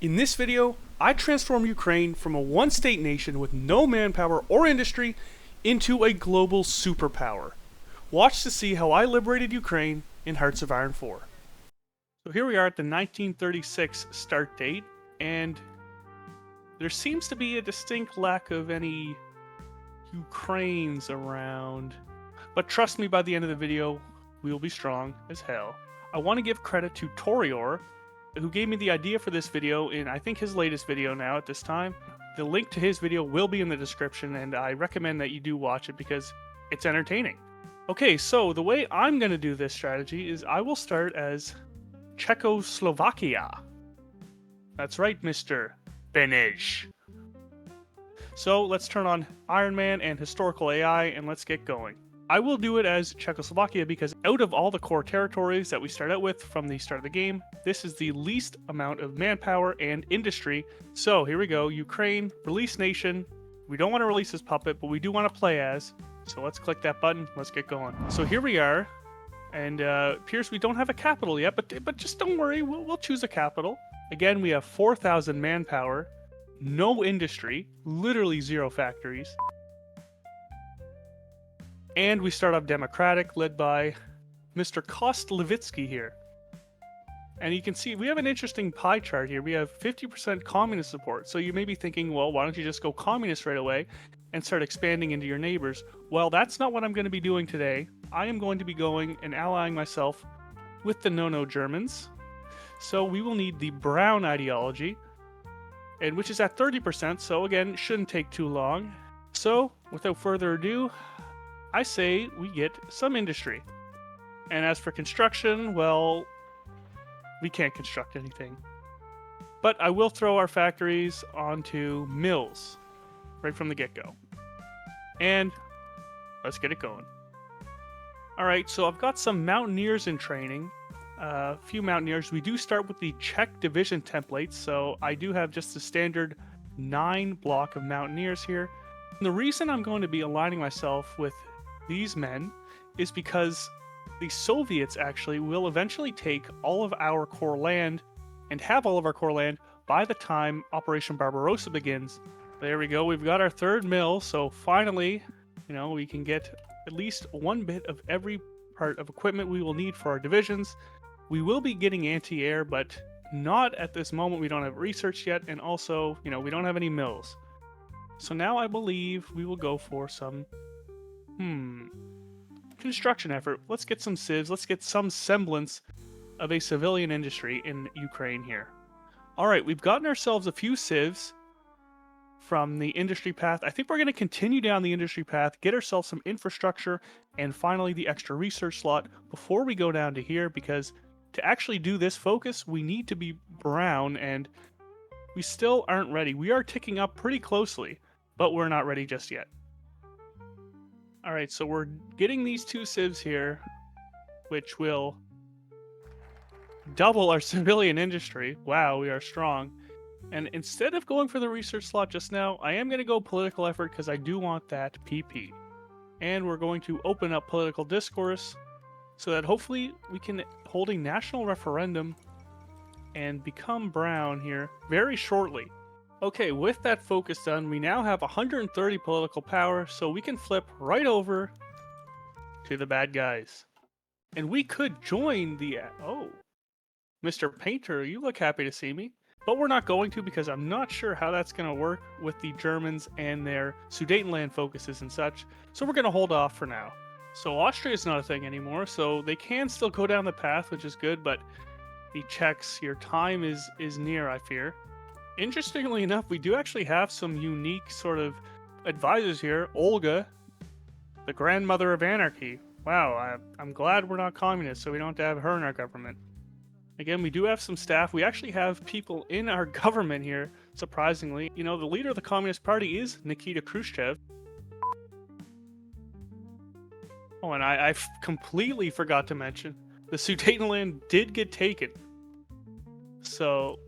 In this video, I transform Ukraine from a one-state nation with no manpower or industry into a global superpower. Watch to see how I liberated Ukraine in Hearts of Iron 4. So here we are at the 1936 start date, and there seems to be a distinct lack of any Ukraines around. But trust me, by the end of the video, we will be strong as hell. I want to give credit to Torior, who gave me the idea for this video in, I think, his latest video now at this time. The link to his video will be in the description, and I recommend that you do watch it because it's entertaining. Okay, so the way I'm going to do this strategy is I will start as Czechoslovakia. That's right, Mr. Benej. So let's turn on Iron Man and Historical AI and let's get going. I will do it as Czechoslovakia because out of all the core territories that we start out with from the start of the game, this is the least amount of manpower and industry. So here we go, Ukraine, release nation. We don't want to release this puppet, but we do want to play as. So let's click that button, let's get going. So here we are, and appears we don't have a capital yet, but just don't worry, we'll choose a capital. Again, we have 4,000 manpower, no industry, literally 0 factories. And we start off democratic, led by Mr. Kostlevitsky here. And you can see we have an interesting pie chart here. We have 50% communist support. So you may be thinking, well, why don't you just go communist right away and start expanding into your neighbors? Well, that's not what I'm going to be doing today. I am going to be going and allying myself with the no-no Germans. So we will need the brown ideology, and which is at 30%. So again, shouldn't take too long. So without further ado, I say we get some industry. And as for construction, well, we can't construct anything. But I will throw our factories onto mills right from the get-go. And let's get it going. Alright, so I've got some mountaineers in training. A few mountaineers. We do start with the Czech division templates, so I do have just the standard 9 block of mountaineers here. And the reason I'm going to be aligning myself with these men is because the Soviets actually will eventually take all of our core land and have all of our core land by the time Operation Barbarossa begins. There we go, we've got our third mill, so finally, we can get at least one bit of every part of equipment we will need for our divisions. We will be getting anti-air, but not at this moment. We don't have research yet, and also, we don't have any mills. So now I believe we will go for some construction effort. Let's get some civs. Let's get some semblance of a civilian industry in Ukraine here. Alright, we've gotten ourselves a few civs from the industry path. I think we're going to continue down the industry path, get ourselves some infrastructure, and finally the extra research slot before we go down to here, because to actually do this focus, we need to be brown, and we still aren't ready. We are ticking up pretty closely, but we're not ready just yet. Alright, so we're getting these 2 civs here, which will double our civilian industry. Wow, we are strong. And instead of going for the research slot just now, I am going to go political effort because I do want that PP. And we're going to open up political discourse so that hopefully we can hold a national referendum and become brown here very shortly. Okay, with that focus done, we now have 130 political power, so we can flip right over to the bad guys. And we could join the... Oh, Mr. Painter, you look happy to see me. But we're not going to because I'm not sure how that's going to work with the Germans and their Sudetenland focuses and such, so we're going to hold off for now. So Austria is not a thing anymore, so they can still go down the path, which is good, but the Czechs, your time is near, I fear. Interestingly enough, we do actually have some unique sort of advisors here. Olga, the grandmother of anarchy. Wow, I'm glad we're not communists, so we don't have to have her in our government. Again, we do have some staff. We actually have people in our government here, surprisingly. The leader of the Communist Party is Nikita Khrushchev. Oh, and I completely forgot to mention, the Sudetenland did get taken. So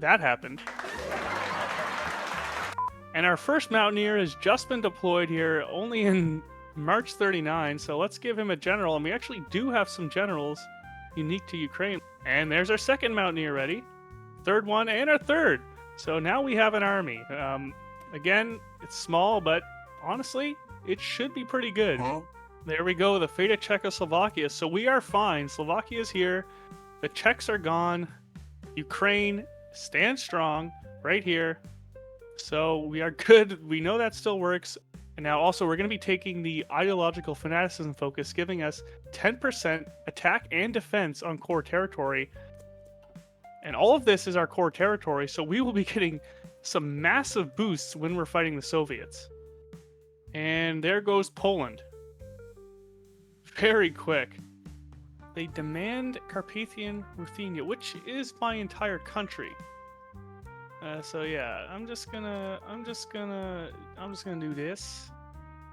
that happened. And our first mountaineer has just been deployed here only in March 39, so let's give him a general, and we actually do have some generals unique to Ukraine. And there's our second mountaineer ready. third one, and a third. So now we have an army. Again, it's small, but honestly, it should be pretty good. Huh? There we go, the fate of Czechoslovakia. So we are fine. Slovakia is here. The Czechs are gone. Ukraine stands strong right here. So we are good. We know that still works. And now also we're going to be taking the ideological fanaticism focus, giving us 10% attack and defense on core territory. And all of this is our core territory, so we will be getting some massive boosts when we're fighting the Soviets. And there goes Poland. Very quick. They demand Carpathian Ruthenia, which is my entire country. So yeah, I'm just gonna do this.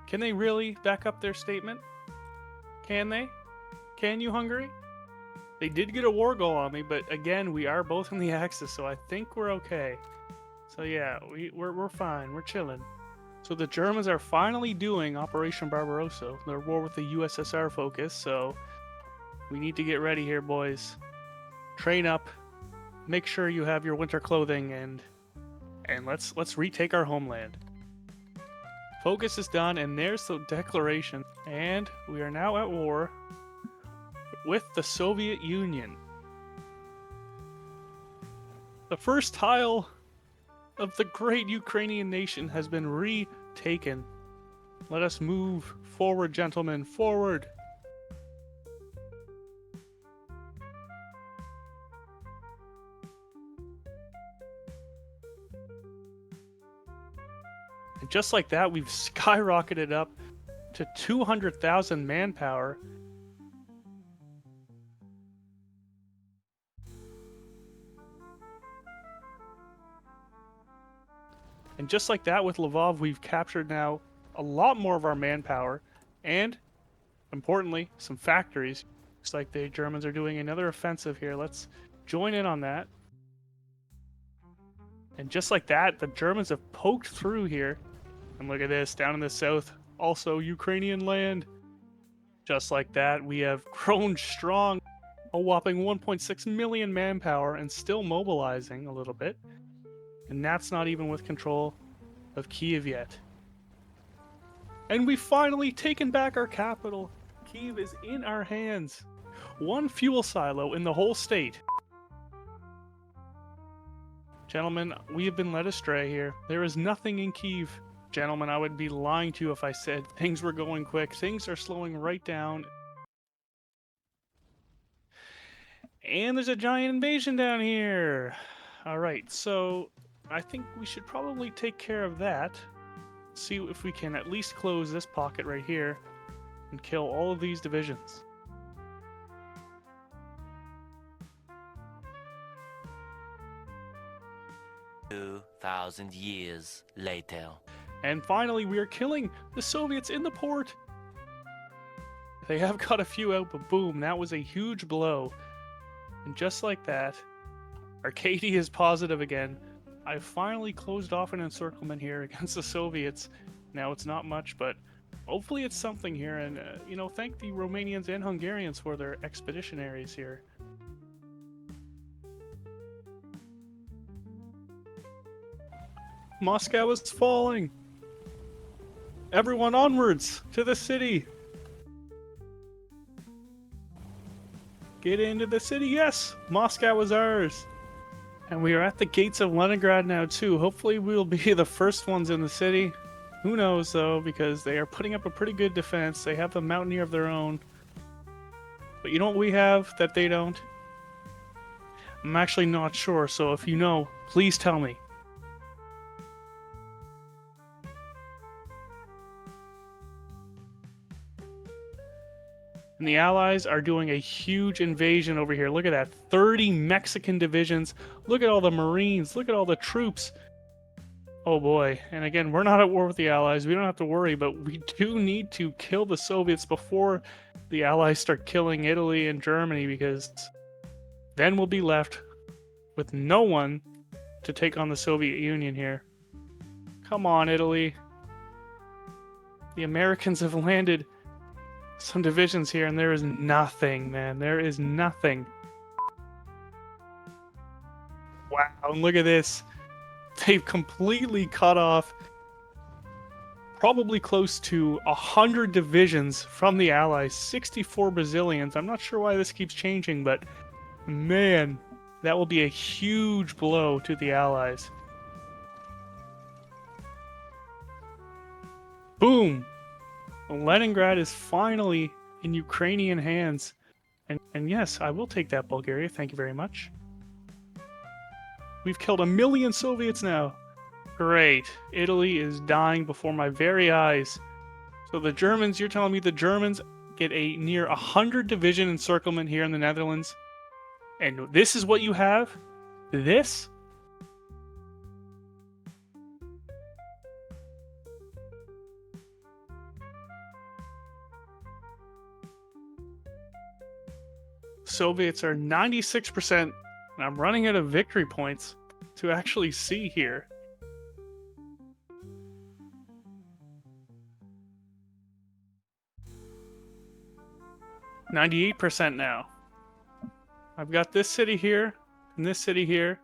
Can they really back up their statement? Can they? Can you, Hungary? They did get a war goal on me, but again, we are both in the Axis, so I think we're okay. So yeah, we're fine. We're chilling. So the Germans are finally doing Operation Barbarossa, their war with the USSR focus. So we need to get ready here, boys. Train up. Make sure you have your winter clothing, and let's retake our homeland. Focus is done, and there's the declaration. And we are now at war with the Soviet Union. The first tile of the great Ukrainian nation has been retaken. Let us move forward, gentlemen, forward. And just like that, we've skyrocketed up to 200,000 manpower. And just like that with Lvov, we've captured now a lot more of our manpower and, importantly, some factories. Looks like the Germans are doing another offensive here. Let's join in on that. And just like that, the Germans have poked through here. And look at this, down in the south, also Ukrainian land. Just like that, we have grown strong, a whopping 1.6 million manpower, and still mobilizing a little bit. And that's not even with control of Kyiv yet. And we've finally taken back our capital. Kyiv is in our hands. One fuel silo in the whole state. Gentlemen, we have been led astray here. There is nothing in Kyiv. Gentlemen, I would be lying to you if I said things were going quick. Things are slowing right down. And there's a giant invasion down here. Alright, so I think we should probably take care of that. See if we can at least close this pocket right here and kill all of these divisions. "2,000 years later." And finally, we are killing the Soviets in the port. They have got a few out, but boom, that was a huge blow. And just like that, Arcadia is positive again. I finally closed off an encirclement here against the Soviets. Now it's not much, but hopefully it's something here. And, thank the Romanians and Hungarians for their expeditionaries here. Moscow is falling. Everyone onwards to the city. Get into the city. Yes, Moscow is ours. And we are at the gates of Leningrad now too. Hopefully we'll be the first ones in the city. Who knows though, because they are putting up a pretty good defense. They have the mountaineer of their own. But you know what we have that they don't? I'm actually not sure, so if you know, please tell me. And the Allies are doing a huge invasion over here. Look at that. 30 Mexican divisions. Look at all the Marines. Look at all the troops. Oh boy. And again, we're not at war with the Allies. We don't have to worry, but we do need to kill the Soviets before the Allies start killing Italy and Germany, because then we'll be left with no one to take on the Soviet Union here. Come on, Italy. The Americans have landed some divisions here, and there is nothing, man. There is nothing. Wow, And look at this. They've completely cut off probably close to 100 divisions from the Allies, 64 Brazilians. I'm not sure why this keeps changing, but man, that will be a huge blow to the Allies. Boom! Leningrad is finally in Ukrainian hands. And yes, I will take that, Bulgaria. Thank you very much. We've killed 1 million Soviets now. Great. Italy is dying before my very eyes. So the Germans, you're telling me the Germans get a near 100 division encirclement here in the Netherlands? And this is what you have? This? Soviets are 96%, and I'm running out of victory points to actually see here. %98 now. I've got this city here, and this city here,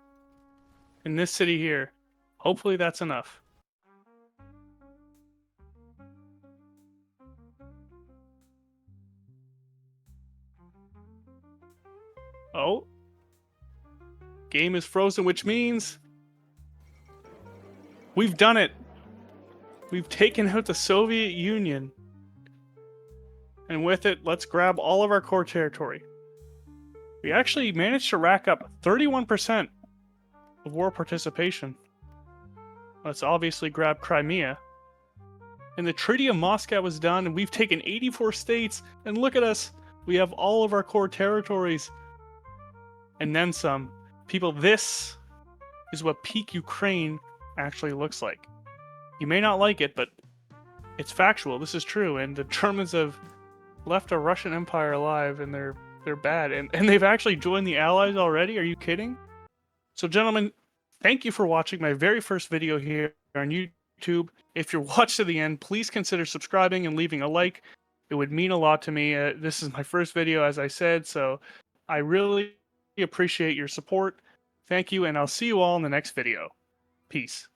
and this city here. Hopefully that's enough. Oh. Game is frozen, which means we've done it. We've taken out the Soviet Union. And with it, let's grab all of our core territory. We actually managed to rack up 31% of war participation. Let's obviously grab Crimea. And the Treaty of Moscow was done, and we've taken 84 states. And look at us. We have all of our core territories. And then some. People, this is what peak Ukraine actually looks like. You may not like it, but it's factual. This is true. And the Germans have left a Russian Empire alive, and they're bad. And they've actually joined the Allies already? Are you kidding? So, gentlemen, thank you for watching my very first video here on YouTube. If you're watched to the end, please consider subscribing and leaving a like. It would mean a lot to me. This is my first video, as I said, so I really appreciate your support. Thank you, and I'll see you all in the next video. Peace.